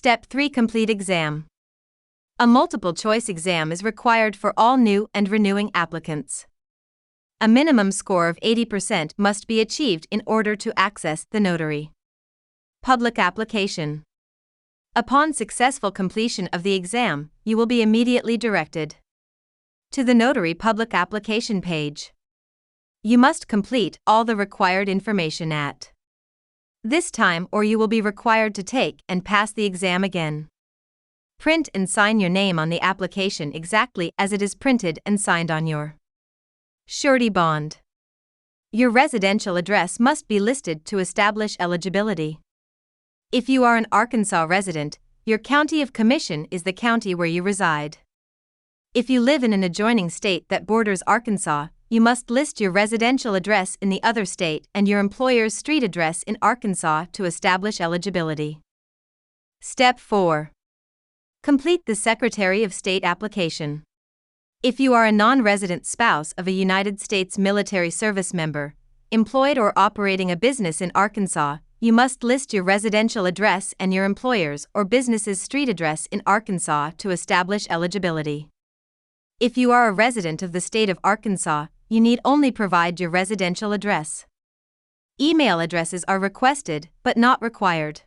Step 3. Complete exam. A multiple-choice exam is required for all new and renewing applicants. A minimum score of 80% must be achieved in order to access the Notary public application. Upon successful completion of the exam, you will be immediately directed to the Notary public application page. You must complete all the required information at this time, or you will be required to take and pass the exam again. Print and sign your name on the application exactly as it is printed and signed on your surety bond. Your residential address must be listed to establish eligibility. If you are an Arkansas resident, your county of commission is the county where you reside. If you live in an adjoining state that borders Arkansas, you must list your residential address in the other state and your employer's street address in Arkansas to establish eligibility. Step 4. Complete the Secretary of State application. If you are a non-resident spouse of a United States military service member, employed or operating a business in Arkansas, you must list your residential address and your employer's or business's street address in Arkansas to establish eligibility. If you are a resident of the state of Arkansas, you need only provide your residential address. Email addresses are requested, but not required.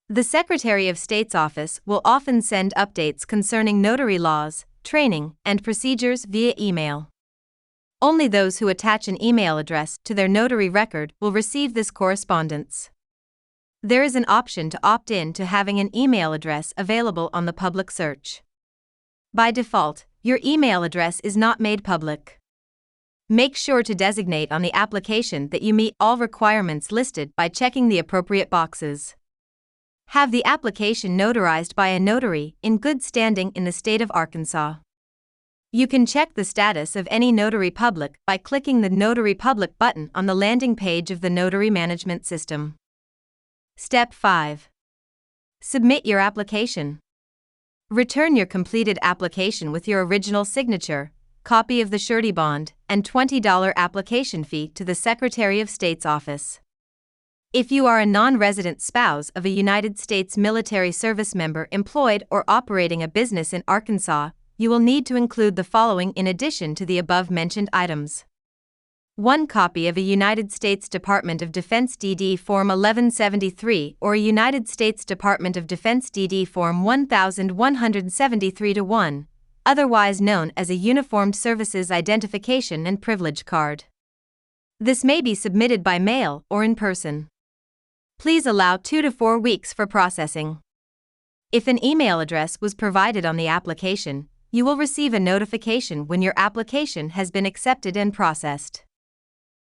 The Secretary of State's office will often send updates concerning notary laws, training, and procedures via email. Only those who attach an email address to their notary record will receive this correspondence. There is an option to opt in to having an email address available on the public search. By default, your email address is not made public. Make sure to designate on the application that you meet all requirements listed by checking the appropriate boxes. Have the application notarized by a notary in good standing in the state of Arkansas. You can check the status of any notary public by clicking the Notary Public button on the landing page of the Notary Management System. Step 5. Submit your application. Return your completed application with your original signature, copy of the surety bond, and $20 application fee to the Secretary of State's office. If you are a non-resident spouse of a United States military service member employed or operating a business in Arkansas, you will need to include the following in addition to the above-mentioned items. 1 copy of a United States Department of Defense DD Form 1173 or a United States Department of Defense DD Form 1173-1, otherwise known as a Uniformed Services Identification and Privilege Card. This may be submitted by mail or in person. Please allow 2 to 4 weeks for processing. If an email address was provided on the application, you will receive a notification when your application has been accepted and processed.